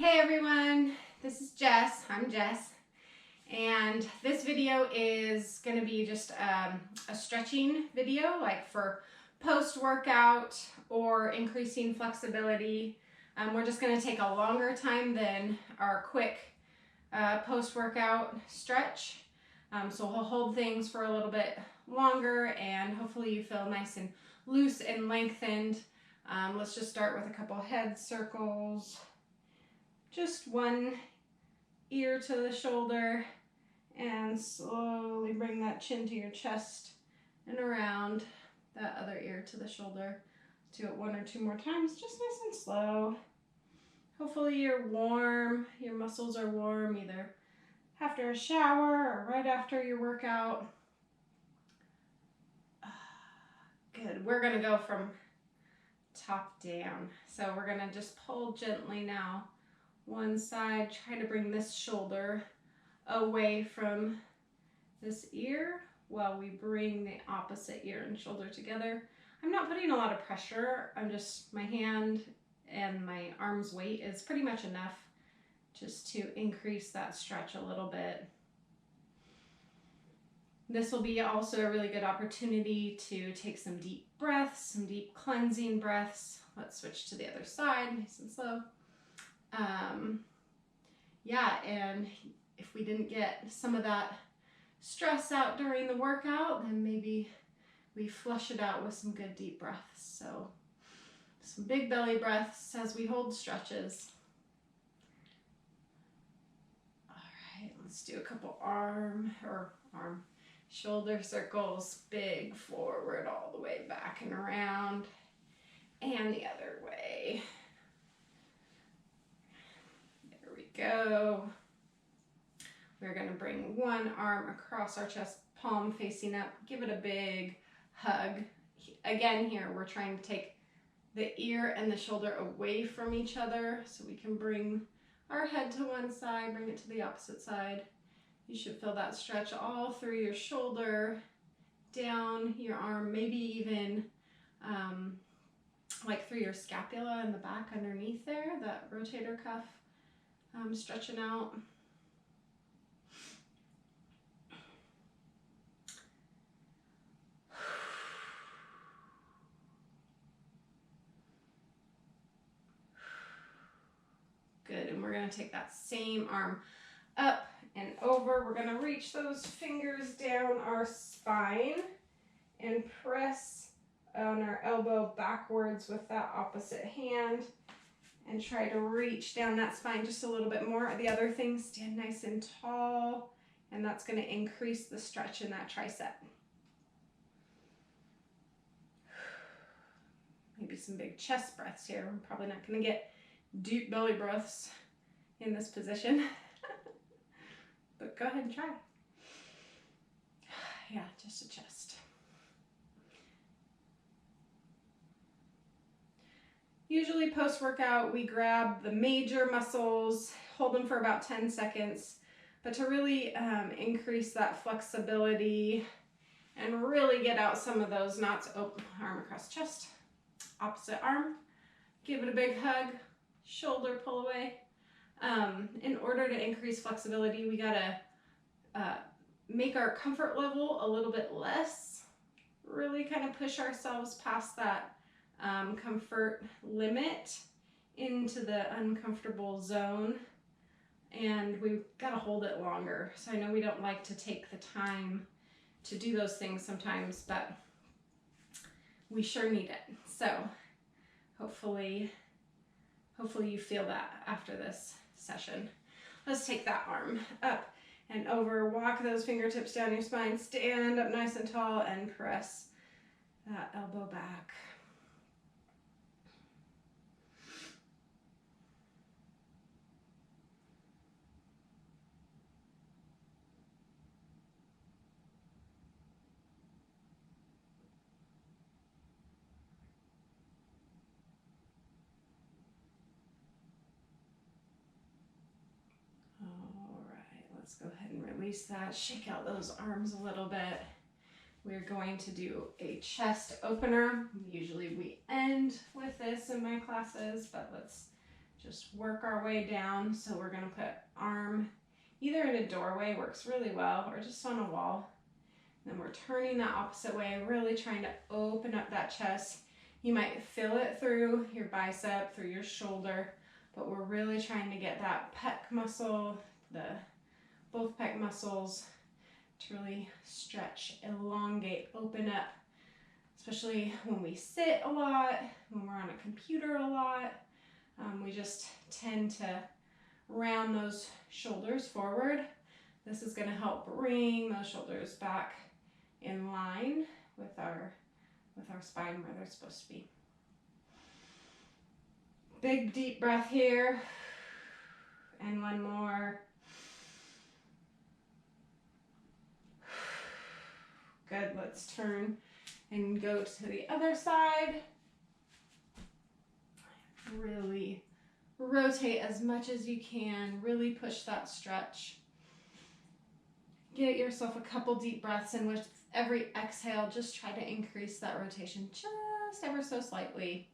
Hey everyone, this is Jess. I'm Jess, and this video is going to be just a stretching video, like for post-workout or increasing flexibility. We're just going to take a longer time than our quick post-workout stretch. So we'll hold things for a little bit longer, and hopefully you feel nice and loose and lengthened. Let's just start with a couple head circles. Just one ear to the shoulder, and slowly bring that chin to your chest and around that other ear to the shoulder. Do it one or two more times, just nice and slow. Hopefully you're warm, your muscles are warm, either after a shower or right after your workout. Good, we're gonna go from top down. So we're gonna just pull gently now. One side, try to bring this shoulder away from this ear while we bring the opposite ear and shoulder together. I'm not putting a lot of pressure. I'm just, my hand and my arm's weight is pretty much enough just to increase that stretch a little bit. This will be also a really good opportunity to take some deep breaths, some deep cleansing breaths. Let's switch to the other side, nice and slow. Yeah, and if we didn't get some of that stress out during the workout, then maybe we flush it out with some good deep breaths. So some big belly breaths as we hold stretches. All right, let's do a couple shoulder circles, big forward all the way back and around, and the other way. Go. We're going to bring one arm across our chest, palm facing up. Give it a big hug. Again, here we're trying to take the ear and the shoulder away from each other so we can bring our head to one side, bring it to the opposite side. You should feel that stretch all through your shoulder, down your arm, maybe even like through your scapula in the back underneath there, that rotator cuff. Stretching out. Good, and we're going to take that same arm up and over. We're going to reach those fingers down our spine and press on our elbow backwards with that opposite hand. And try to reach down that spine just a little bit more. The other thing, stand nice and tall, and that's going to increase the stretch in that tricep. Maybe some big chest breaths here. I'm probably not going to get deep belly breaths in this position, but go ahead and try. Yeah, just a chest. Usually post-workout, we grab the major muscles, hold them for about 10 seconds, but to really increase that flexibility and really get out some of those knots, arm across chest, opposite arm, give it a big hug, shoulder pull away. In order to increase flexibility, we gotta make our comfort level a little bit less, really kind of push ourselves past that comfort limit into the uncomfortable zone, and we've got to hold it longer. So I know we don't like to take the time to do those things sometimes, but we sure need it. So hopefully you feel that after this session. Let's take that arm up and over, walk those fingertips down your spine, stand up nice and tall, and press that elbow back. Let's go ahead and release that, shake out those arms a little bit. We're going to do a chest opener. Usually we end with this in my classes, but let's just work our way down. So we're gonna put arm either in a doorway, works really well, or just on a wall. Then we're turning that opposite way, really trying to open up that chest. You might feel it through your bicep, through your shoulder, but we're really trying to get that pec muscle, both pec muscles to really stretch, elongate, open up, especially when we sit a lot, when we're on a computer a lot. We just tend to round those shoulders forward. This is going to help bring those shoulders back in line with our spine where they're supposed to be. Big deep breath here. And one more. Good, let's turn and go to the other side. Really rotate as much as you can. Really push that stretch. Get yourself a couple deep breaths, and with every exhale, just try to increase that rotation just ever so slightly.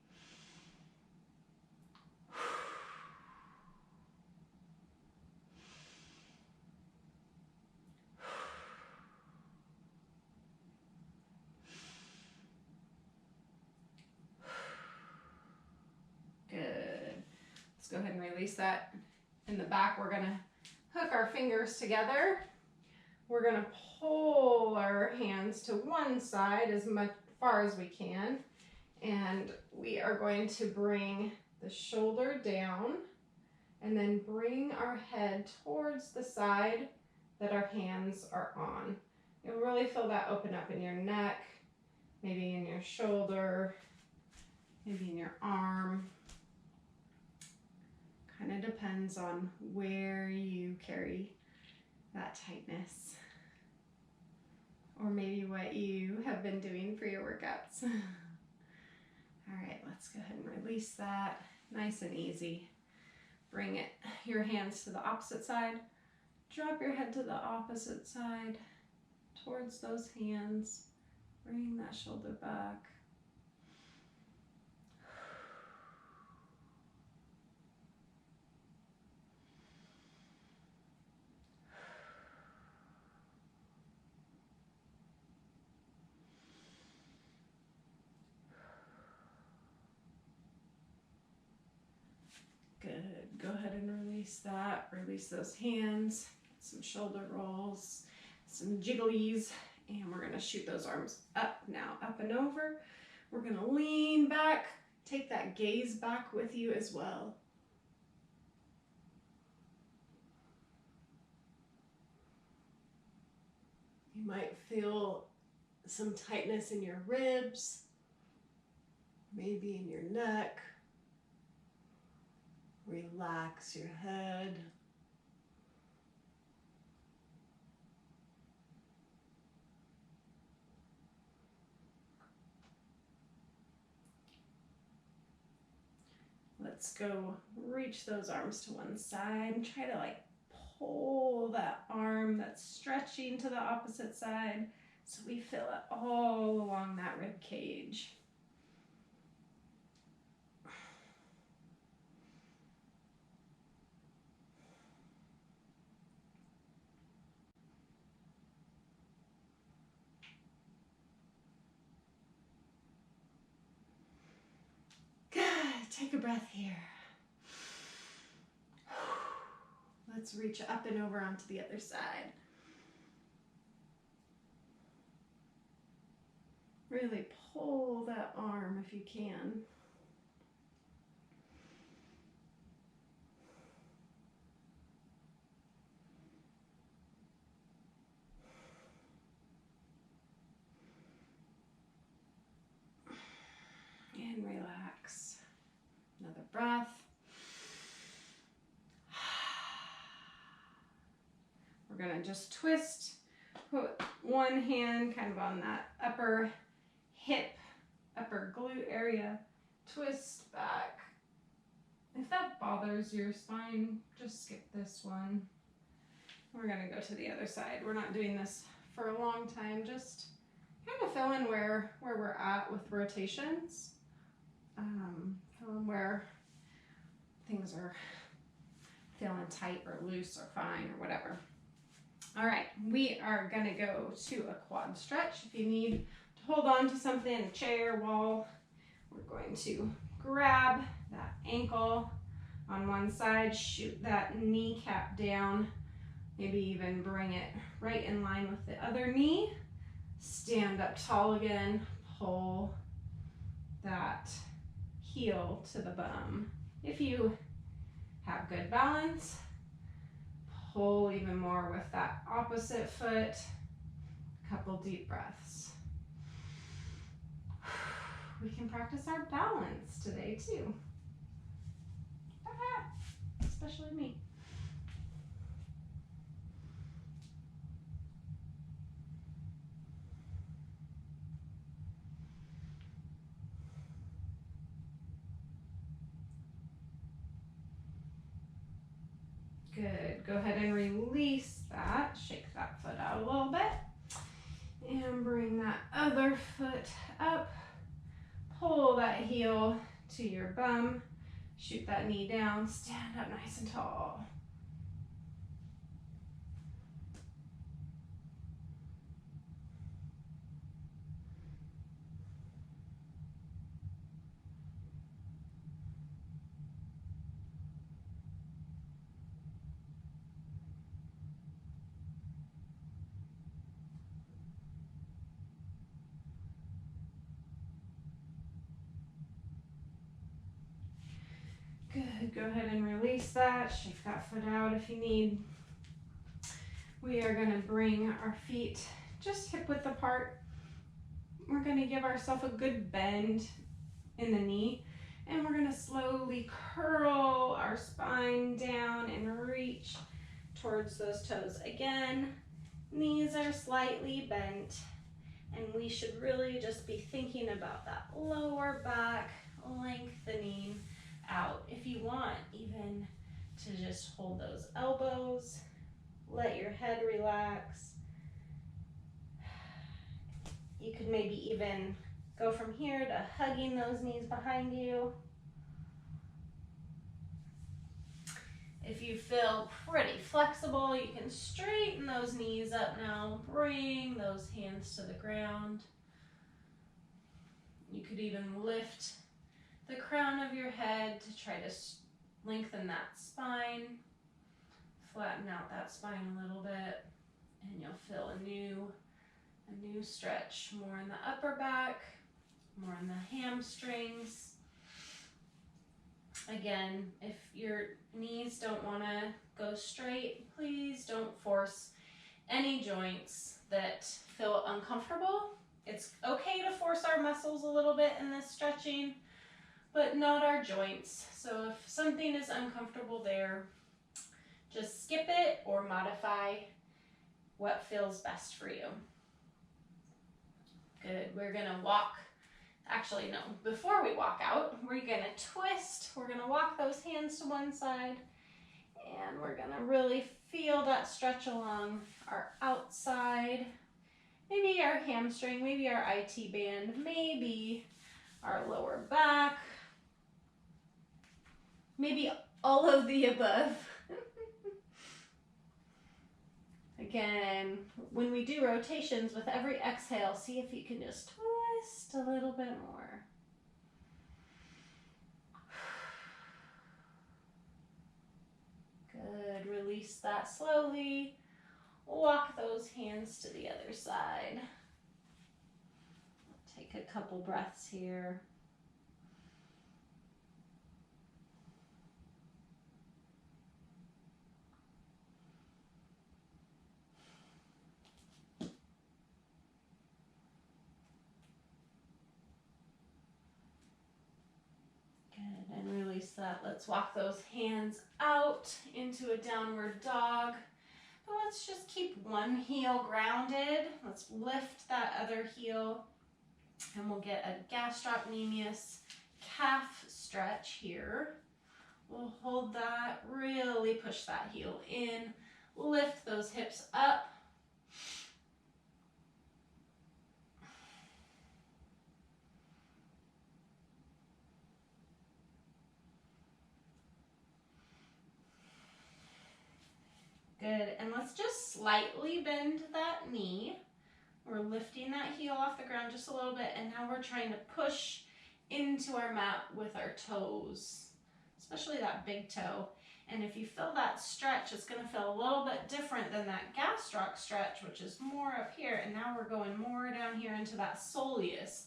Good. Let's go ahead and release that. In the back, we're gonna hook our fingers together. We're gonna pull our hands to one side as far as we can. And we are going to bring the shoulder down and then bring our head towards the side that our hands are on. You'll really feel that open up in your neck, maybe in your shoulder, maybe in your arm. Kind of depends on where you carry that tightness, or maybe what you have been doing for your workouts. All right, let's go ahead and release that. Nice and easy. Bring your hands to the opposite side. Drop your head to the opposite side towards those hands. Bring that shoulder back. Good. Go ahead and release that. Release those hands. Some shoulder rolls, some jigglies, and we're going to shoot those arms up now, up and over. We're going to lean back. Take that gaze back with you as well. You might feel some tightness in your ribs, maybe in your neck. Relax your head. Let's go reach those arms to one side and try to pull that arm that's stretching to the opposite side so we feel it all along that rib cage. Take a breath here. Let's reach up and over onto the other side. Really pull that arm if you can. And relax. Another breath. We're gonna just twist, put one hand kind of on that upper hip, upper glute area, twist back. If that bothers your spine, just skip this one. We're gonna go to the other side. We're not doing this for a long time, just kind of feeling where we're at with rotations. Feeling where things are feeling tight or loose or fine or whatever. All right, we are gonna go to a quad stretch. If you need to hold on to something, a chair, wall, we're going to grab that ankle on one side, shoot that kneecap down, maybe even bring it right in line with the other knee. Stand up tall again, pull that heel to the bum. If you have good balance, pull even more with that opposite foot. Couple deep breaths. We can practice our balance today too. Especially me. Good. Go ahead and release that. Shake that foot out a little bit. And bring that other foot up. Pull that heel to your bum. Shoot that knee down. Stand up nice and tall. Good. Go ahead and release that. Shake that foot out if you need. We are going to bring our feet just hip width apart. We're going to give ourselves a good bend in the knee, and we're going to slowly curl our spine down and reach towards those toes. Again, knees are slightly bent, and we should really just be thinking about that lower back lengthening out. If you want even to just hold those elbows, let your head relax. You could maybe even go from here to hugging those knees behind you. If you feel pretty flexible, you can straighten those knees up now. Bring those hands to the ground. You could even lift the crown of your head to try to lengthen that spine. Flatten out that spine a little bit, and you'll feel a new stretch, more in the upper back, more in the hamstrings. Again, if your knees don't want to go straight, please don't force any joints that feel uncomfortable. It's okay to force our muscles a little bit in this stretching, but not our joints. So if something is uncomfortable there, just skip it or modify what feels best for you. Good. We're going to walk. Actually, no. Before we walk out, we're going to twist. We're going to walk those hands to one side, and we're going to really feel that stretch along our outside. Maybe our hamstring, maybe our IT band, maybe our lower back, maybe all of the above. Again, when we do rotations, with every exhale, see if you can just twist a little bit more. Good. Release that slowly. Walk those hands to the other side. Take a couple breaths here. And release that. Let's walk those hands out into a downward dog. But let's just keep one heel grounded. Let's lift that other heel, and we'll get a gastrocnemius calf stretch here. We'll hold that, really push that heel in, lift those hips up. slightly bend that knee. We're lifting that heel off the ground just a little bit, and now we're trying to push into our mat with our toes, especially that big toe. And if you feel that stretch, it's going to feel a little bit different than that gastroc stretch, which is more up here. And now we're going more down here into that soleus.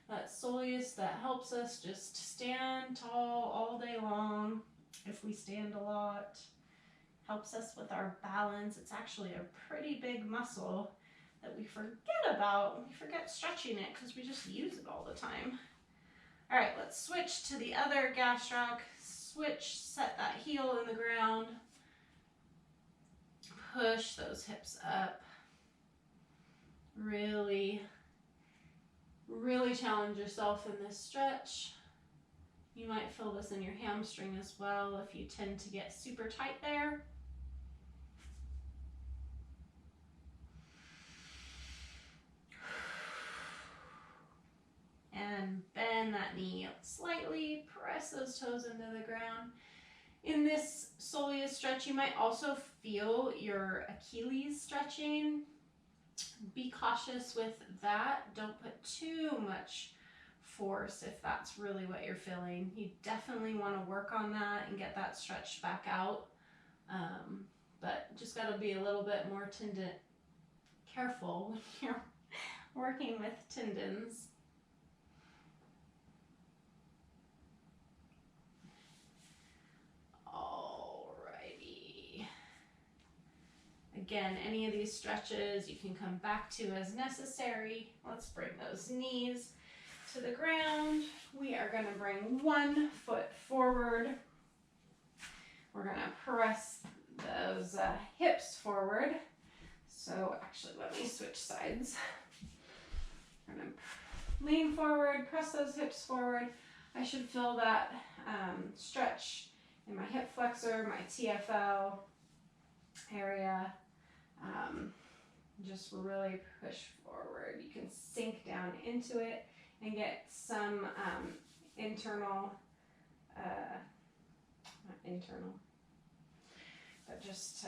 That soleus that helps us just stand tall all day long. If we stand a lot, helps us with our balance. It's actually a pretty big muscle that we forget about. We forget stretching it because we just use it all the time. All right, let's switch to the other gastroc. Switch, set that heel in the ground. Push those hips up. Really, really challenge yourself in this stretch. You might feel this in your hamstring as well if you tend to get super tight there. And bend that knee up slightly, press those toes into the ground. In this soleus stretch, you might also feel your Achilles stretching. Be cautious with that. Don't put too much force if that's really what you're feeling. You definitely want to work on that and get that stretched back out. But just got to be a little bit more careful when you're working with tendons. Again, any of these stretches you can come back to as necessary. Let's bring those knees to the ground. We are going to bring one foot forward. We're going to press those hips forward. So actually, let me switch sides. I'm going to lean forward, press those hips forward. I should feel that stretch in my hip flexor, my TFL area. Just really push forward. You can sink down into it and get some internal, not internal, but just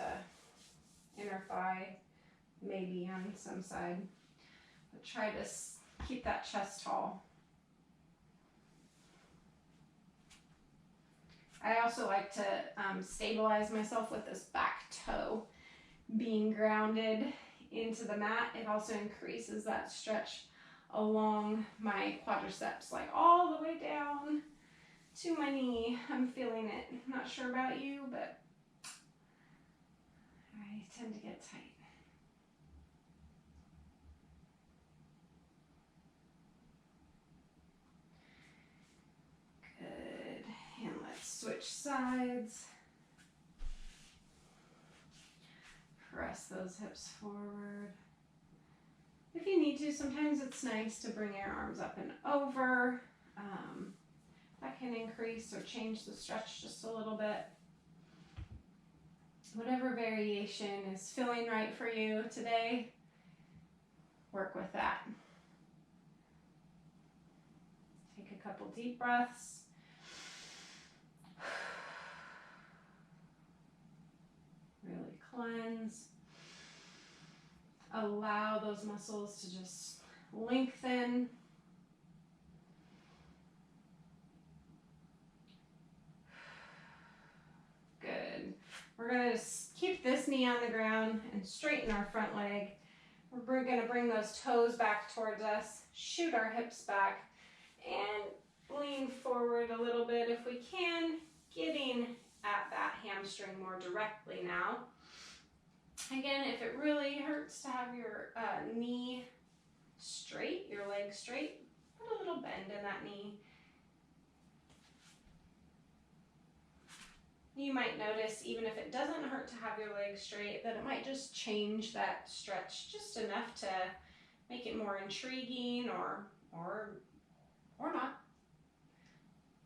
inner thigh, maybe on some side. But try to keep that chest tall. I also like to stabilize myself with this back toe being grounded into the mat. It also increases that stretch along my quadriceps, like all the way down to my knee. I'm feeling it. Not sure about you, but I tend to get tight. Good. And let's switch sides. Press those hips forward. If you need to, sometimes it's nice to bring your arms up and over. That can increase or change the stretch just a little bit. Whatever variation is feeling right for you today, work with that. Take a couple deep breaths. Really cleanse. Allow those muscles to just lengthen. Good. We're going to keep this knee on the ground and straighten our front leg. We're going to bring those toes back towards us, shoot our hips back, and lean forward a little bit if we can, getting at that hamstring more directly now. Again, if it really hurts to have your knee straight, your leg straight, put a little bend in that knee. You might notice, even if it doesn't hurt to have your leg straight, that it might just change that stretch just enough to make it more intriguing or not.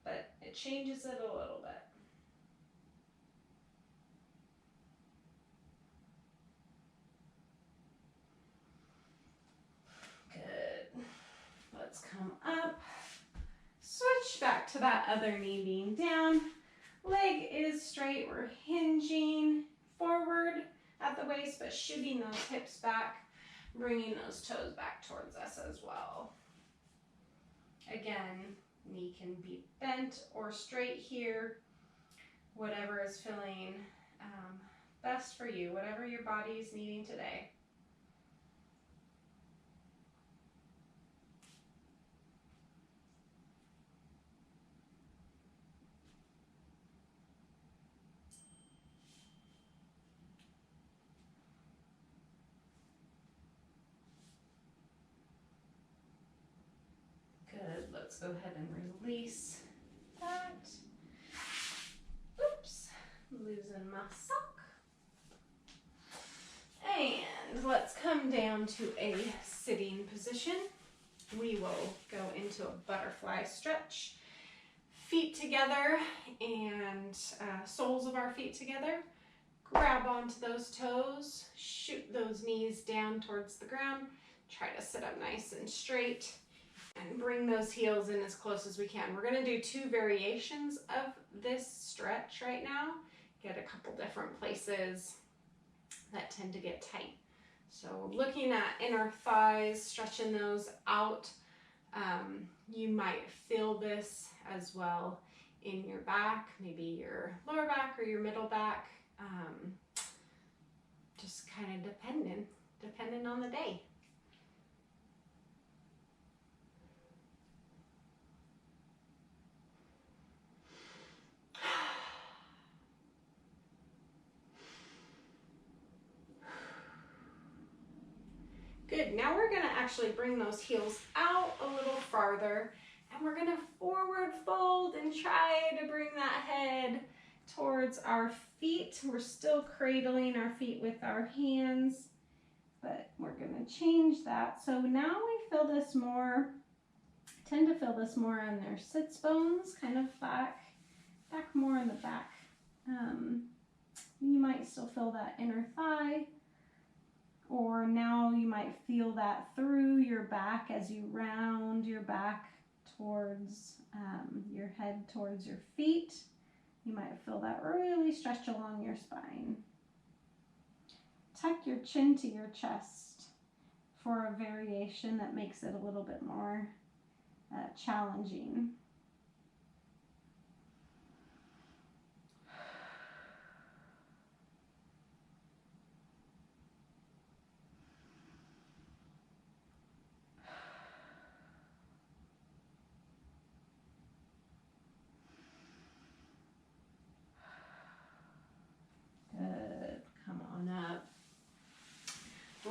But it changes it a little bit. Good. Let's come up. Switch back to that other knee being down. Leg is straight. We're hinging forward at the waist, but shooting those hips back, bringing those toes back towards us as well. Again, knee can be bent or straight here, whatever is feeling best for you, whatever your body is needing today. Good, let's go ahead and release that. Oops, losing my sock. And let's come down to a sitting position. We will go into a butterfly stretch. Feet together and soles of our feet together. Grab onto those toes, shoot those knees down towards the ground. Try to sit up nice and straight and bring those heels in as close as we can. We're gonna do 2 variations of this stretch right now. Get a couple different places that tend to get tight. So looking at inner thighs, stretching those out. You might feel this as well in your back, maybe your lower back or your middle back. Just kind of depending on the day. Good, now we're gonna actually bring those heels out a little farther and we're gonna forward fold and try to bring that head towards our feet. We're still cradling our feet with our hands, but we're gonna change that. So now we feel this more, tend to feel this more on their sits bones, kind of back more in the back. You might still feel that inner thigh, or now you might feel that through your back as you round your back towards your head towards your feet. You might feel that really stretch along your spine. Tuck your chin to your chest for a variation that makes it a little bit more challenging. Good, come on up.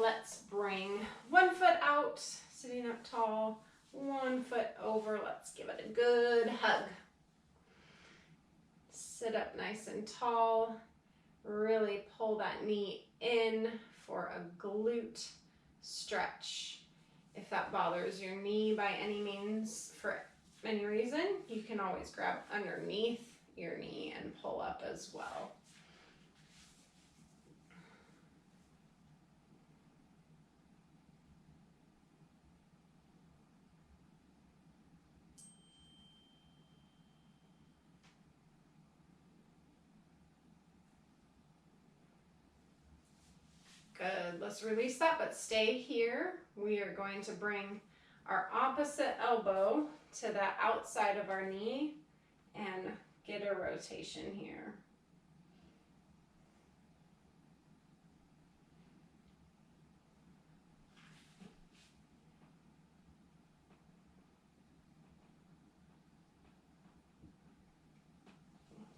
Let's bring one foot out, sitting up tall, one foot over. Let's give it a good hug. Sit up nice and tall. Really pull that knee in for a glute stretch. If that bothers your knee by any means, for any reason, you can always grab underneath your knee and pull up as well. Good, let's release that, but stay here. We are going to bring our opposite elbow to the outside of our knee and get a rotation here.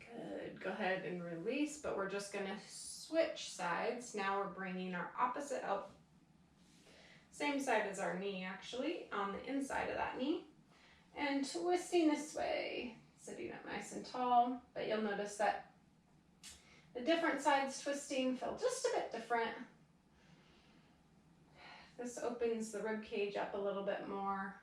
Good, go ahead and release, but we're just gonna switch sides. Now we're bringing our opposite elbow, same side as our knee actually, on the inside of that knee, and twisting this way, sitting up nice and tall. But you'll notice that the different sides twisting feel just a bit different. This opens the rib cage up a little bit more.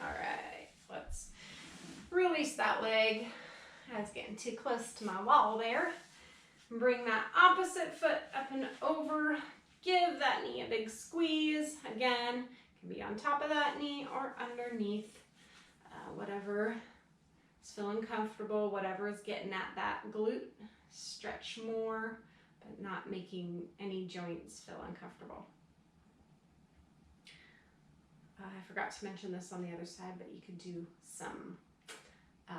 All right, let's release that leg. I was getting too close to my wall there. Bring that opposite foot up and over. Give that knee a big squeeze. Again, it can be on top of that knee or underneath, whatever It's feeling comfortable, whatever is getting at that glute. Stretch more, but not making any joints feel uncomfortable. I forgot to mention this on the other side, but you could do some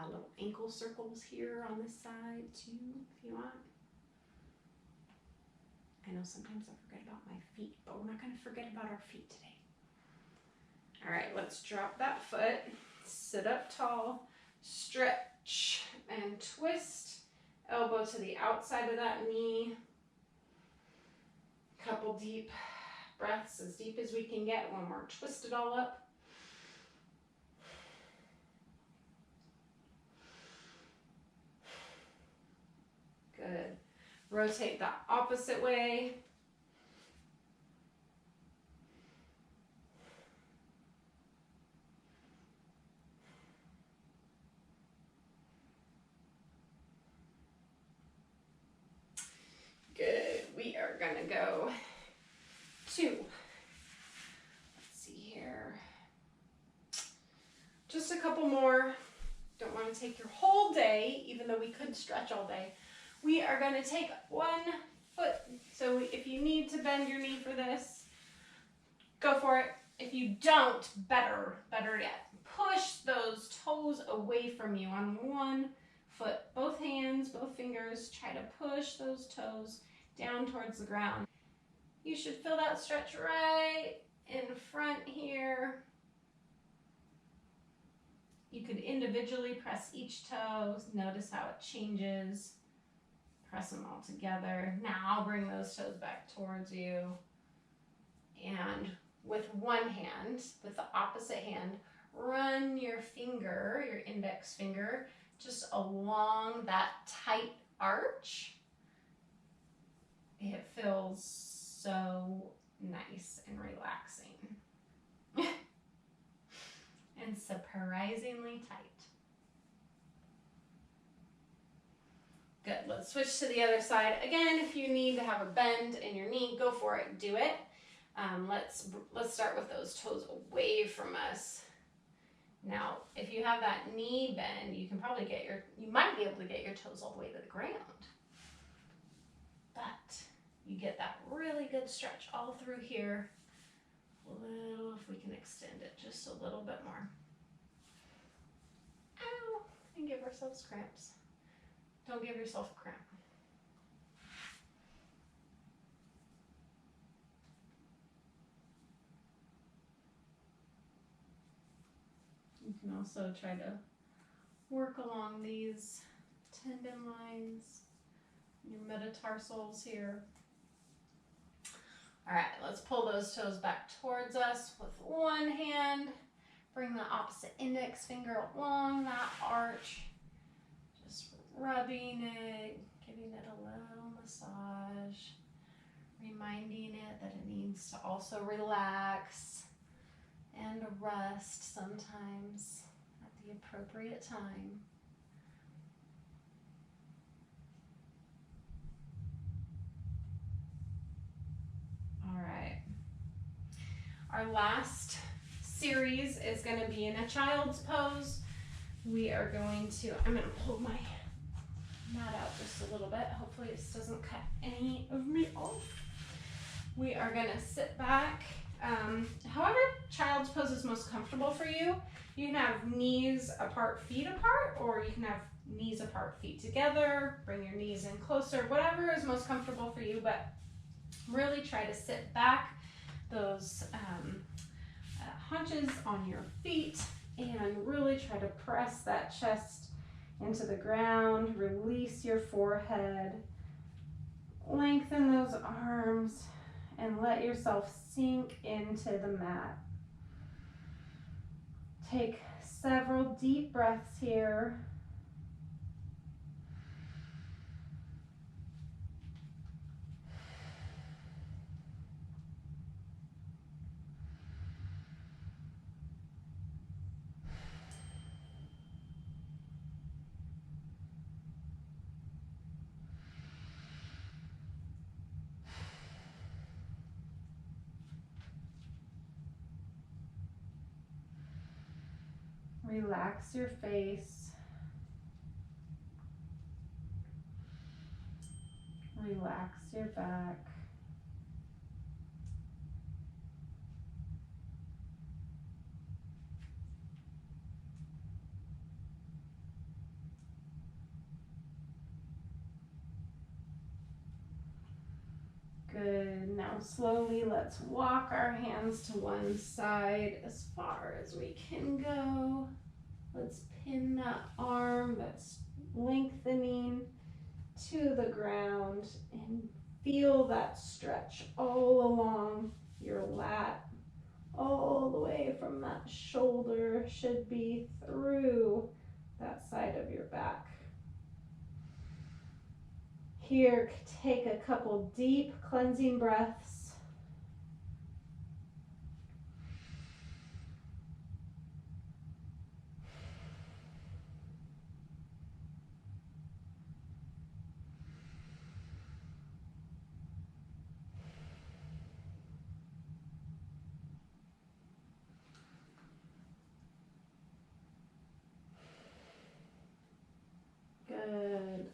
little ankle circles here on this side too, if you want. I know sometimes I forget about my feet, but we're not going to forget about our feet today. All right, let's drop that foot, sit up tall, stretch and twist, elbow to the outside of that knee. Couple deep breaths, as deep as we can get. One more, twist it all up. Good. Rotate the opposite way. Good. We are gonna go 2. Let's see here. Just a couple more. Don't want to take your whole day, even though we could stretch all day. We are going to take 1 foot. So if you need to bend your knee for this, go for it. If you don't, better yet, push those toes away from you on 1 foot. Both hands, both fingers, try to push those toes down towards the ground. You should feel that stretch right in front here. You could individually press each toe. Notice how it changes. Press them all together. Now bring those toes back towards you. And with one hand, with the opposite hand, run your finger, your index finger, just along that tight arch. It feels so nice and relaxing. And surprisingly tight. Good, let's switch to the other side. Again, if you need to have a bend in your knee, go for it, do it. Let's start with those toes away from us. Now, if you have that knee bend, you might be able to get your toes all the way to the ground. But you get that really good stretch all through here. If we can extend it just a little bit more. Ow, and give ourselves cramps. Don't give yourself a cramp. You can also try to work along these tendon lines, your metatarsals here. All right, let's pull those toes back towards us with one hand. Bring the opposite index finger along that arch. Just rubbing it, giving it a little massage, reminding it that it needs to also relax and rest sometimes at the appropriate time. All right. Our last series is going to be in a child's pose. We are going to, I'm going to pull my mat out just a little bit. Hopefully this doesn't cut any of me off. We are going to sit back. However child's pose is most comfortable for you. You can have knees apart, feet apart, or you can have knees apart, feet together. Bring your knees in closer, whatever is most comfortable for you, but really try to sit back, those haunches on your feet, and really try to press that chest into the ground. Release your forehead, lengthen those arms, and let yourself sink into the mat. Take several deep breaths here. Relax your face. Relax your back. Good. Now slowly let's walk our hands to one side as far as we can go. Let's pin that arm that's lengthening to the ground and feel that stretch all along your lat, all the way from that shoulder should be through that side of your back. Here, take a couple deep cleansing breaths. Good.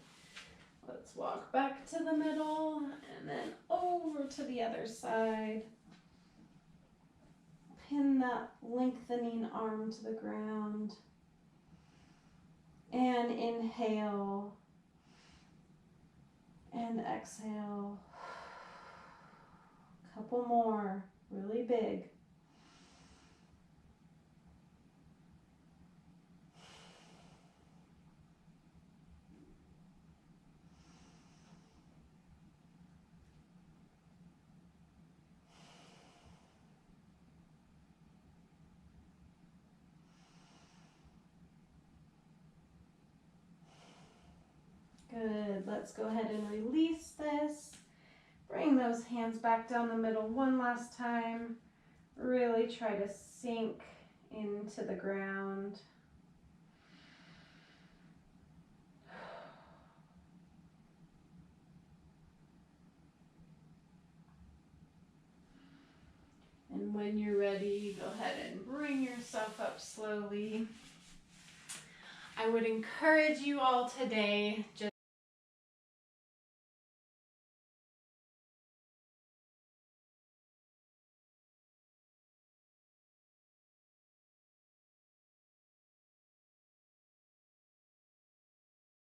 Let's walk back to the middle and then over to the other side. Pin that lengthening arm to the ground. And inhale. And exhale. Couple more, really big. Good. Let's go ahead and release this. Bring those hands back down the middle one last time. Really try to sink into the ground. And when you're ready, go ahead and bring yourself up slowly. I would encourage you all today just